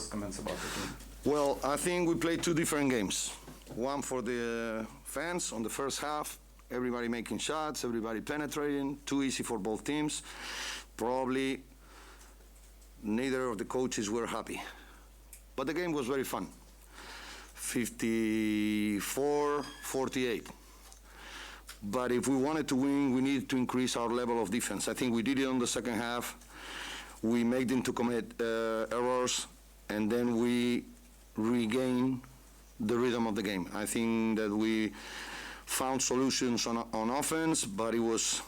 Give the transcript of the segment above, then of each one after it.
first comments about the game? Well, I think we played two different games. One for the fans on the first half, everybody making shots, everybody penetrating, too easy for both teams. Probably neither of the coaches were happy. But the game was very fun. 54-48. But if we wanted to win, we needed to increase our level of defense. I think we did it on the second half. We made them to commit errors, and then we regained the rhythm of the game. I think that we found solutions on offense, but it was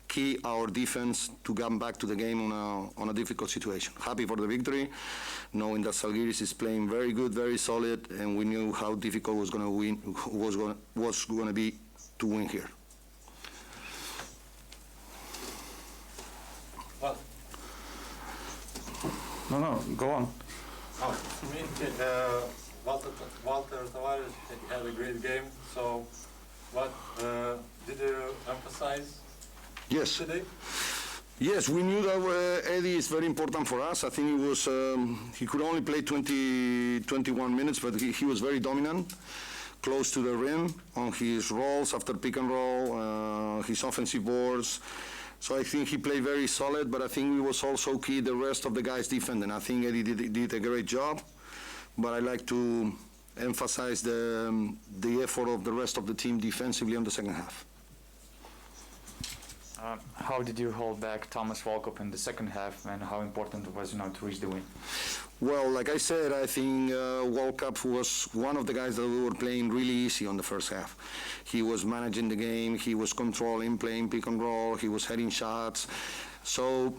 key our defense to come back to the game on a difficult situation. Happy for the victory, knowing that Žalgiris is playing very good, very solid, and we knew how difficult was going to be to win here. Well, No, go on. for me, Walter Tavares had a great game. So, what did you emphasize Yes. today? Yes, we knew that Eddie is very important for us. I think he could only play 21 minutes, but he was very dominant, close to the rim on his rolls after pick and roll, his offensive boards. So I think he played very solid, but I think it was also key the rest of the guys defending. I think Eddie did a great job, but I like to emphasize the effort of the rest of the team defensively on the second half. How did you hold back Thomas Walkup in the second half, and how important it was to reach the win? Well, like I said, I think Walkup was one of the guys that we were playing really easy on the first half. He was managing the game, he was controlling, playing pick and roll, he was heading shots. So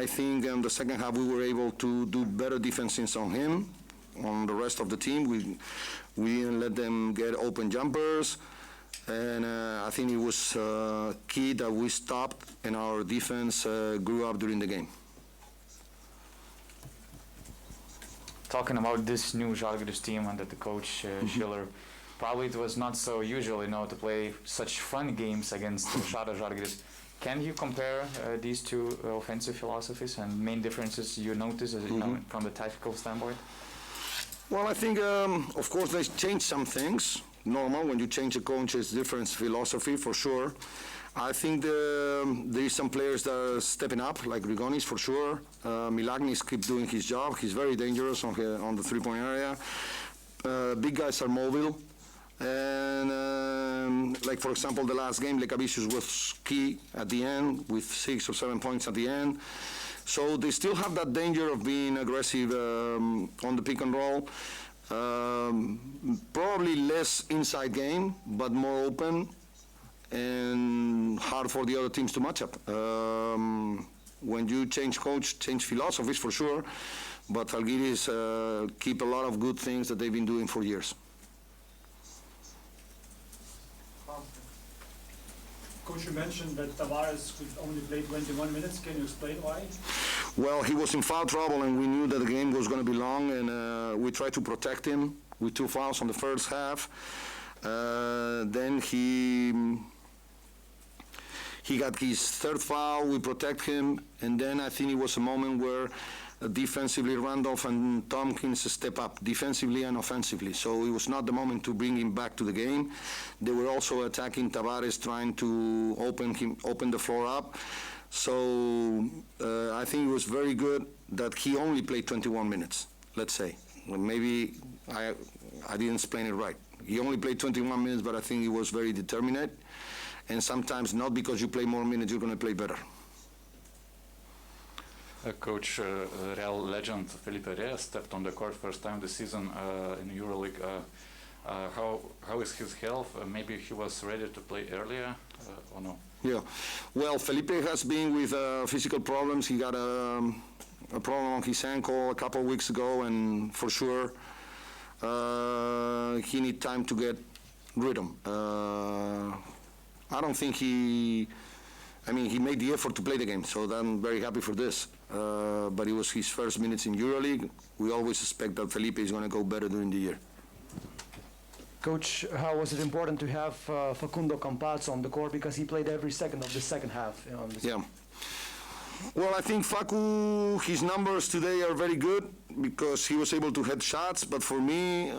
I think in the second half we were able to do better defenses on him, on the rest of the team. We didn't let them get open jumpers. And I think it was key that we stopped and our defense grew up during the game. Talking about this new Žalgiris team under the coach Schiller, probably it was not so usual, to play such fun games against Žalgiris. Can you compare these two offensive philosophies and main differences you notice from the tactical standpoint? Well, I think, of course, they changed some things. Normal, when you change a coach, it's different philosophy, for sure. I think there is some players that are stepping up, like Grigonis, for sure. Milagnis keep doing his job. He's very dangerous on the three-point area. Big guys are mobile. And like, for example, the last game, Lekavicius was key at the end with 6 or 7 points at the end. So they still have that danger of being aggressive on the pick and roll. Probably less inside game, but more open and hard for the other teams to match up. When you change coach, change philosophies for sure, but Žalgiris keep a lot of good things that they've been doing for years. Coach, you mentioned that Tavares could only play 21 minutes. Can you explain why? Well, he was in foul trouble, and we knew that the game was going to be long, and we tried to protect him with 2 fouls on the first half. Then he got his 3rd foul. We protect him, and then I think it was a moment where defensively Randolph and Tompkins step up defensively and offensively. So it was not the moment to bring him back to the game. They were also attacking Tavares, trying to open the floor up. So I think it was very good that he only played 21 minutes, let's say. Well, maybe I didn't explain it right. He only played 21 minutes, but I think he was very determined. And sometimes not because you play more minutes, you're going to play better. Coach, Real legend Felipe Reyes stepped on the court first time this season in EuroLeague. How is his health? Maybe he was ready to play earlier or no? Yeah, well, Felipe has been with physical problems. He got a problem on his ankle a couple of weeks ago, and for sure he needs time to get rhythm. I don't think he made the effort to play the game, so I'm very happy for this. But it was his first minutes in EuroLeague. We always expect that Felipe is going to go better during the year. Coach, how was it important to have Facundo Campazzo on the court, because he played every second of the second half? Yeah. Well, I think Facu, his numbers today are very good because he was able to hit shots, but for me,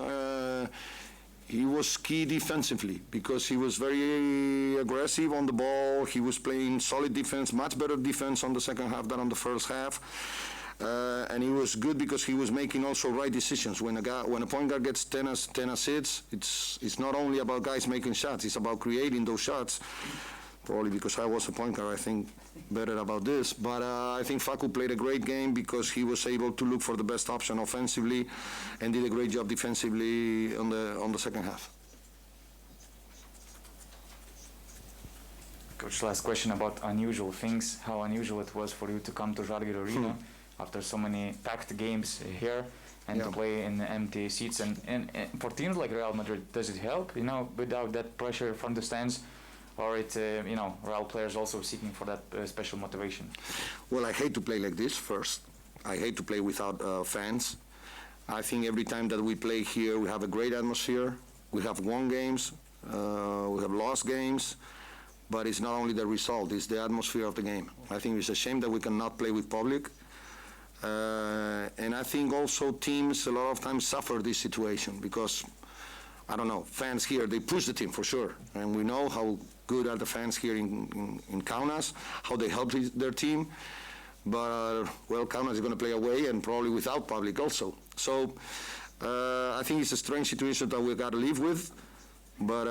he was key defensively because he was very aggressive on the ball. He was playing solid defense, much better defense on the second half than on the first half. And he was good because he was making also right decisions. When a point guard gets 10 assists, it's not only about guys making shots, it's about creating those shots. Probably because I was a point guard, I think better about this. But I think Facu played a great game because he was able to look for the best option offensively and did a great job defensively on the second half. Coach, last question about unusual things. How unusual it was for you to come to Žalgiris Arena after so many packed games here and to play in empty seats. And for teams like Real Madrid, does it help, without that pressure from the stands? Or Real players also seeking for that special motivation? Well, I hate to play like this first. I hate to play without fans. I think every time that we play here, we have a great atmosphere. We have won games, we have lost games, but it's not only the result, it's the atmosphere of the game. I think it's a shame that we cannot play with public. And I think also teams a lot of times suffer this situation because, I don't know, fans here, they push the team for sure. And we know how good are the fans here in Kaunas, how they help their team. But, well, Kaunas is going to play away and probably without public also. So I think it's a strange situation that we've got to live with. But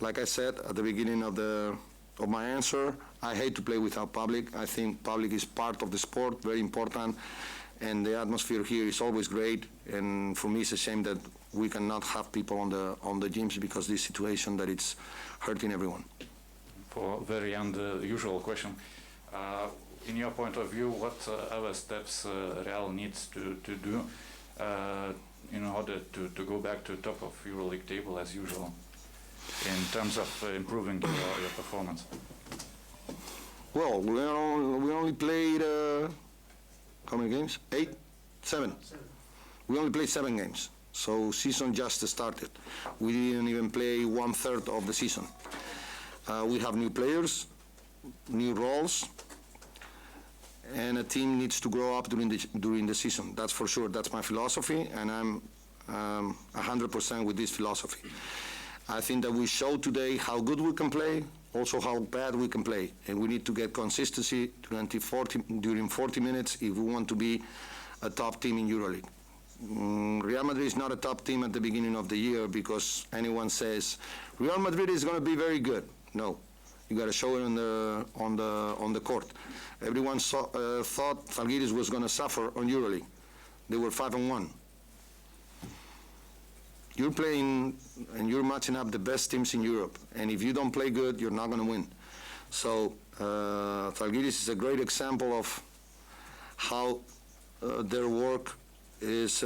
like I said at the beginning of my answer, I hate to play without public. I think public is part of the sport, very important. And the atmosphere here is always great. And for me, it's a shame that we cannot have people on the gyms because this situation that it's hurting everyone. For a very unusual question, in your point of view, what other steps Real needs to do in order to go back to the top of EuroLeague table as usual in terms of improving your performance? Well, we only played how many games? 8? 7. We only played 7 games. So season just started. We didn't even play 1/3 of the season. We have new players, new roles, and a team needs to grow up during the season. That's for sure. That's my philosophy, and I'm 100% with this philosophy. I think that we showed today how good we can play, also how bad we can play, and we need to get consistency during 40 minutes if we want to be a top team in EuroLeague. Real Madrid is not a top team at the beginning of the year because anyone says Real Madrid is going to be very good. No, you got to show it on the court. Everyone thought Žalgiris was going to suffer on EuroLeague. They were 5-1. You're playing and you're matching up the best teams in Europe, and if you don't play good, you're not going to win. So Žalgiris is a great example of how their work is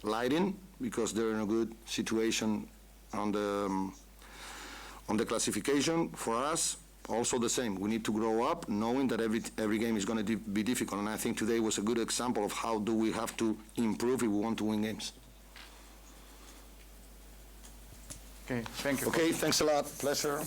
lighting because they're in a good situation on the classification. For us, also the same. We need to grow up knowing that every game is going to be difficult, and I think today was a good example of how do we have to improve if we want to win games. Okay, thank you. Okay, thanks a lot. Pleasure.